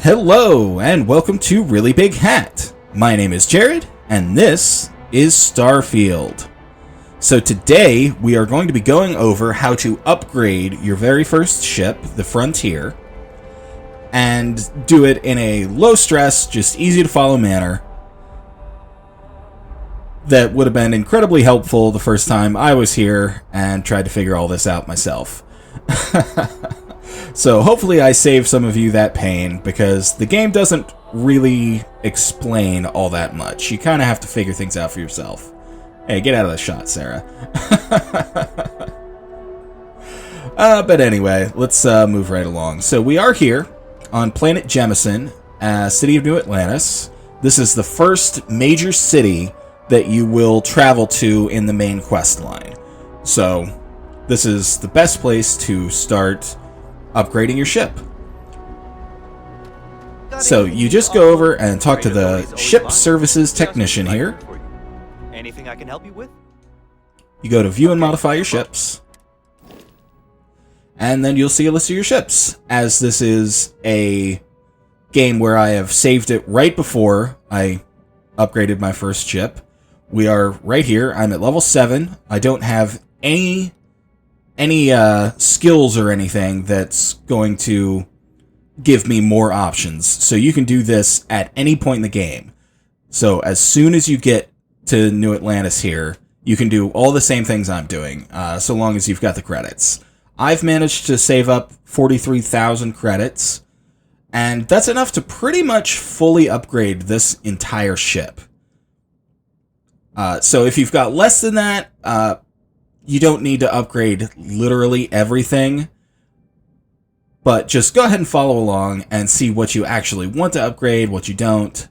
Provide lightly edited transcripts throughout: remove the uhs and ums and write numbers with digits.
Hello, and welcome to Really Big Hat. My name is Jared, and this is Starfield. So today, we are going to be going over how to upgrade your very first ship, the Frontier, and do it in a low-stress, just easy-to-follow manner that would have been incredibly helpful the first time I was here and tried to figure all this out myself. So hopefully I save some of you that pain, because the game doesn't really explain all that much. You kind of have to figure things out for yourself. Hey, get out of the shot, Sarah. But anyway, let's move right along. So we are here on planet Jemison, city of New Atlantis. This is the first major city that you will travel to in the main quest line. So this is the best place to start upgrading your ship. So you just go over and talk to the ship services technician here. Anything I can help you with? You go to view and modify your ships, and then you'll see a list of your ships. As this is a game where I have saved it right before I upgraded my first ship, we are right here. I'm at level 7. I don't have any skills or anything that's going to give me more options. So you can do this at any point in the game. So as soon as you get to New Atlantis here, you can do all the same things I'm doing, so long as you've got the credits. I've managed to save up 43,000 credits, and that's enough to pretty much fully upgrade this entire ship. So if you've got less than that, you don't need to upgrade literally everything, but just go ahead and follow along and see what you actually want to upgrade, what you don't,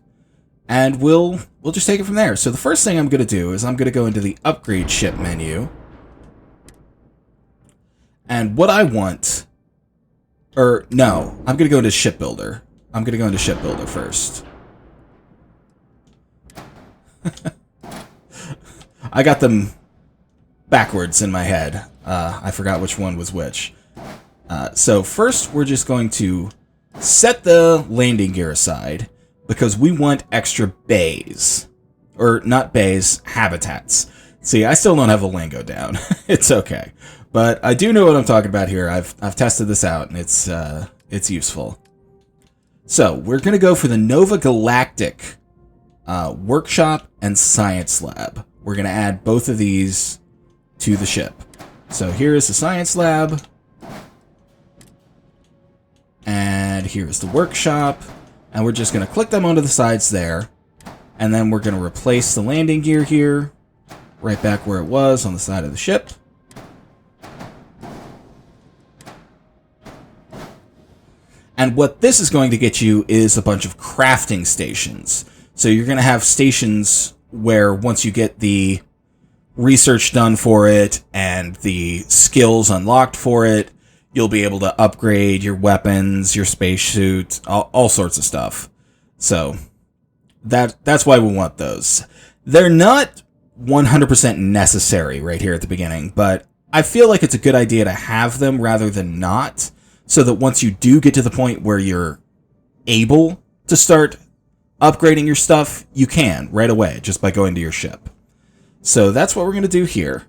and we'll just take it from there. So the first thing I'm going to do is I'm going to go into the upgrade ship menu, and what I want, I'm going to go into shipbuilder. I'm going to go into shipbuilder first. I got them backwards in my head. I forgot which one was which. So first, we're just going to set the landing gear aside, because we want extra bays. Or, not bays, habitats. See, I still don't have the lingo down. It's okay. But I do know what I'm talking about here. I've tested this out, and it's useful. So, we're going to go for the Nova Galactic Workshop and Science Lab. We're going to add both of these to the ship. So here is the science lab, and here's the workshop, and we're just going to click them onto the sides there, and then we're going to replace the landing gear here, right back where it was on the side of the ship. And what this is going to get you is a bunch of crafting stations. So you're going to have stations where once you get the research done for it and the skills unlocked for it, you'll be able to upgrade your weapons, your spacesuit, all sorts of stuff. So that's why we want those. They're not 100% necessary right here at the beginning, but I feel like it's a good idea to have them rather than not, so that once you do get to the point where you're able to start upgrading your stuff, you can right away just by going to your ship. So that's what we're going to do here,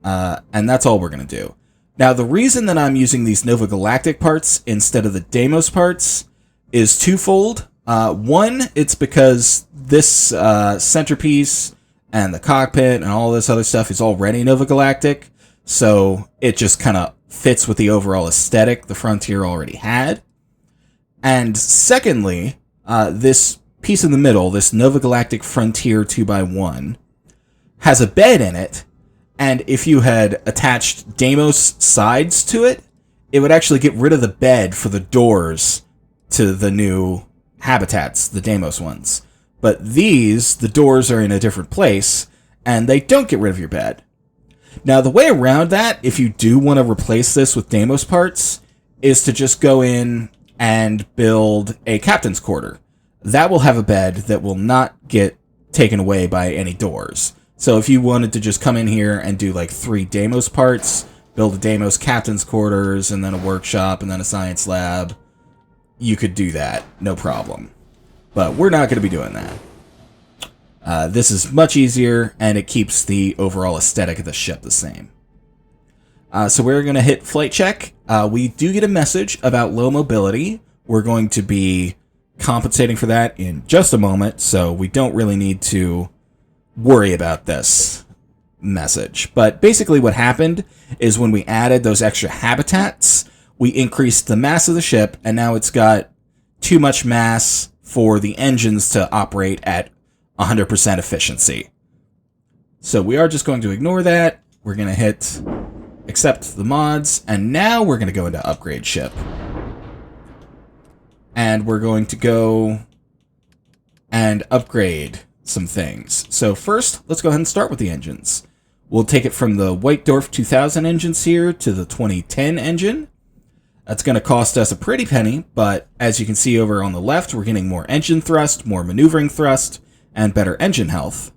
and that's all we're going to do. Now, the reason that I'm using these Nova Galactic parts instead of the Deimos parts is twofold. One, it's because this centerpiece and the cockpit and all this other stuff is already Nova Galactic, so it just kind of fits with the overall aesthetic the Frontier already had. And secondly, this piece in the middle, this Nova Galactic Frontier 2x1, has a bed in it, and if you had attached Deimos sides to it, it would actually get rid of the bed for the doors to the new habitats, the Deimos ones. But these, the doors are in a different place, and they don't get rid of your bed. Now, the way around that, if you do want to replace this with Deimos parts, is to just go in and build a captain's quarter. That will have a bed that will not get taken away by any doors. So if you wanted to just come in here and do like 3 Deimos parts, build a Deimos captain's quarters, and then a workshop, and then a science lab, you could do that, no problem. But we're not going to be doing that. This is much easier, and it keeps the overall aesthetic of the ship the same. So we're going to hit flight check. We do get a message about low mobility. We're going to be compensating for that in just a moment, so we don't really need to worry about this message. But basically what happened is when we added those extra habitats, we increased the mass of the ship, and now it's got too much mass for the engines to operate at 100% efficiency. So we are just going to ignore that. We're going to hit accept the mods, and now we're going to go into upgrade ship. And we're going to go and upgrade some things. So first, let's go ahead and start with the engines. We'll take it from the White Dwarf 2000 engines here to the 2010 engine. That's going to cost us a pretty penny, but as you can see over on the left, we're getting more engine thrust, more maneuvering thrust, and better engine health.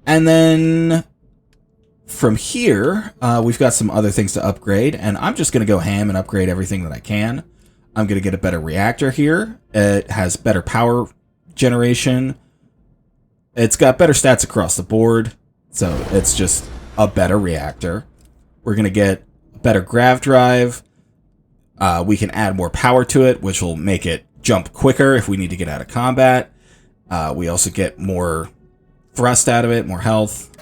And then from here, we've got some other things to upgrade, and I'm just going to go ham and upgrade everything that I can. I'm going to get a better reactor here. It has better power generation. It's got better stats across the board, so it's just a better reactor. We're going to get a better grav drive. We can add more power to it, which will make it jump quicker if we need to get out of combat. We also get more thrust out of it, more health.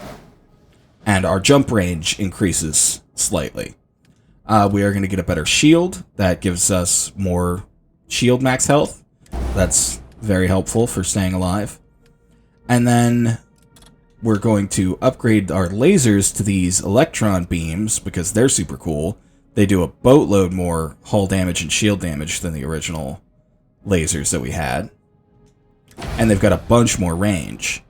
And our jump range increases slightly. We are going to get a better shield. That gives us more shield max health. That's very helpful for staying alive. And then we're going to upgrade our lasers to these electron beams because they're super cool. They do a boatload more hull damage and shield damage than the original lasers that we had. And they've got a bunch more range.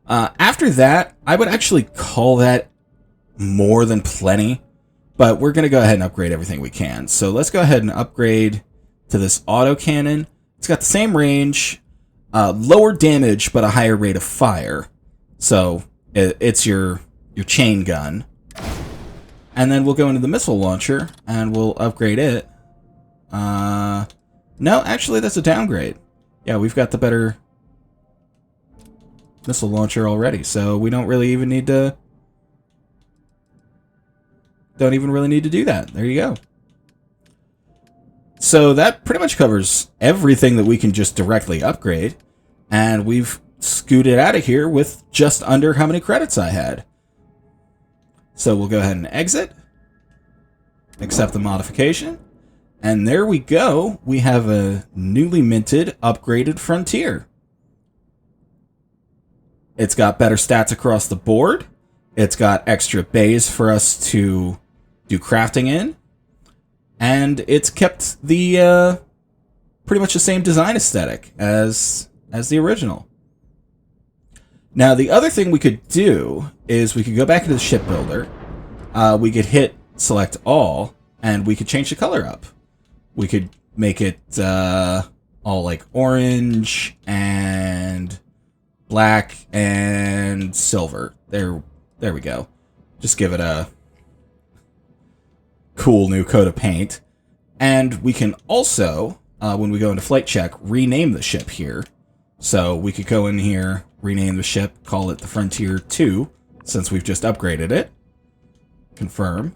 After that, I would actually call that more than plenty, but we're going to go ahead and upgrade everything we can. So let's go ahead and upgrade to this autocannon. It's got the same range, lower damage, but a higher rate of fire. So it's your chain gun. And then we'll go into the missile launcher, and we'll upgrade it. No, actually, that's a downgrade. Yeah, we've got the better missile launcher already, so we don't even need to do that. There you go. So that pretty much covers everything that we can just directly upgrade, and we've scooted out of here with just under how many credits I had. So we'll go ahead and exit, accept the modification, and there we go. We have a newly minted, upgraded Frontier. It's got better stats across the board. It's got extra bays for us to do crafting in. And it's kept the pretty much the same design aesthetic as the original. Now, the other thing we could do is we could go back into the shipbuilder. We could hit select all, and we could change the color up. We could make it all like orange and black and silver. There we go. Just give it a cool new coat of paint. And we can also, when we go into flight check, rename the ship here. So we could go in here, rename the ship, call it the Frontier 2, since we've just upgraded it. Confirm.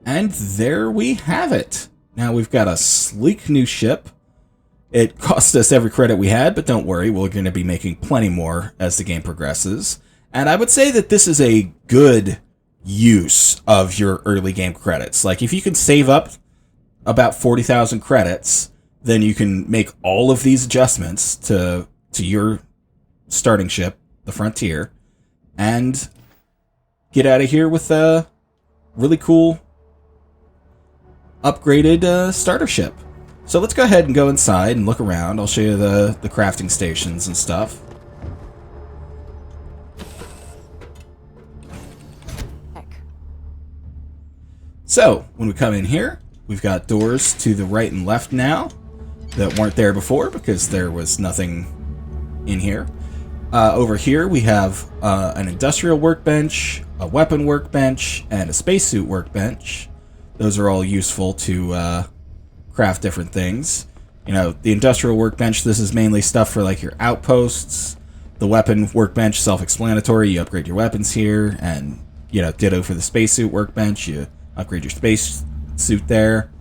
And there we have it. Now we've got a sleek new ship. It cost us every credit we had, but don't worry, we're going to be making plenty more as the game progresses. And I would say that this is a good use of your early game credits. Like, if you can save up about 40,000 credits, then you can make all of these adjustments to your starting ship, the Frontier, and get out of here with a really cool upgraded starter ship. So let's go ahead and go inside and look around. I'll show you the crafting stations and stuff. Heck. So, when we come in here, we've got doors to the right and left now that weren't there before because there was nothing in here. Over here, we have an industrial workbench, a weapon workbench, and a spacesuit workbench. Those are all useful to craft different things. You know, the industrial workbench, this is mainly stuff for like your outposts. The weapon workbench, self-explanatory. You upgrade your weapons here, and you know, ditto for the spacesuit workbench. You upgrade your spacesuit there.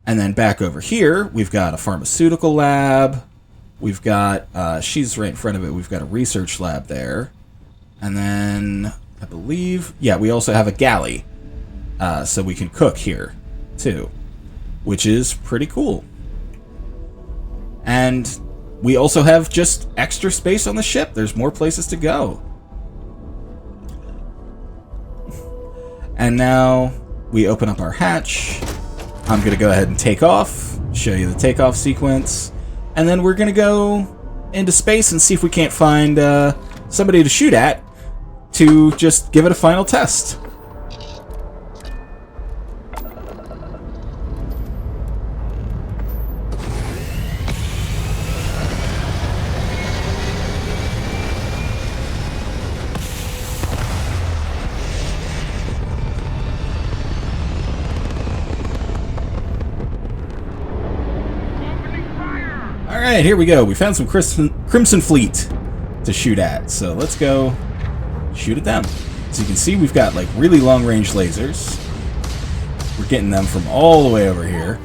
And then back over here, we've got a pharmaceutical lab. We've got, she's right in front of it, we've got a research lab there. And then, I believe, yeah, we also have a galley. So we can cook here, too. Which is pretty cool. And we also have just extra space on the ship. There's more places to go. And now we open up our hatch. I'm going to go ahead and take off, show you the takeoff sequence. And then we're going to go into space and see if we can't find somebody to shoot at to just give it a final test. Alright, here we go. We found some Crimson Fleet to shoot at. So let's go shoot at them. So you can see we've got like really long range lasers. We're getting them from all the way over here.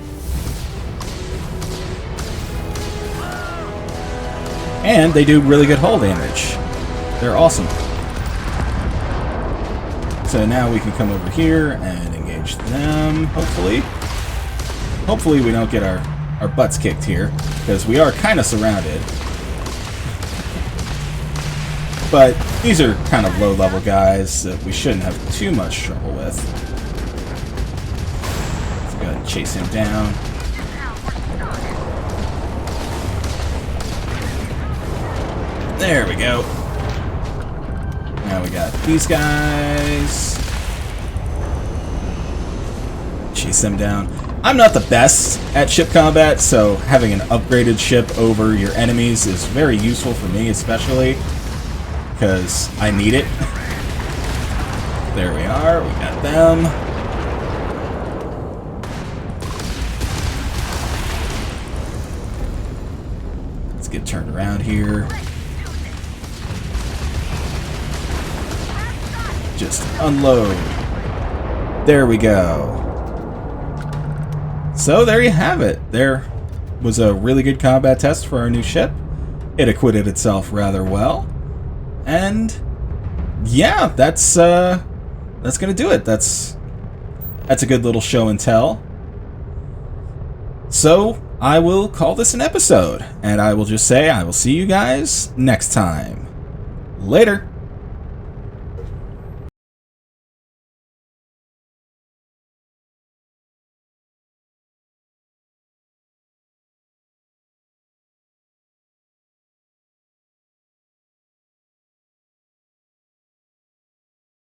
And they do really good hull damage. They're awesome. So now we can come over here and engage them, hopefully. Hopefully we don't get our butts kicked here, because we are kind of surrounded. But these are kind of low-level guys that we shouldn't have too much trouble with. Let's go ahead and chase him down. There we go. Now we got these guys. Chase them down. I'm not the best at ship combat, so having an upgraded ship over your enemies is very useful for me, especially because I need it. There we are, we got them. Let's get turned around here. Just unload. There we go. So there you have it. There was a really good combat test for our new ship. It acquitted itself rather well. And yeah, that's gonna do it. That's a good little show and tell. So I will call this an episode, and I will just say I will see you guys next time. Later.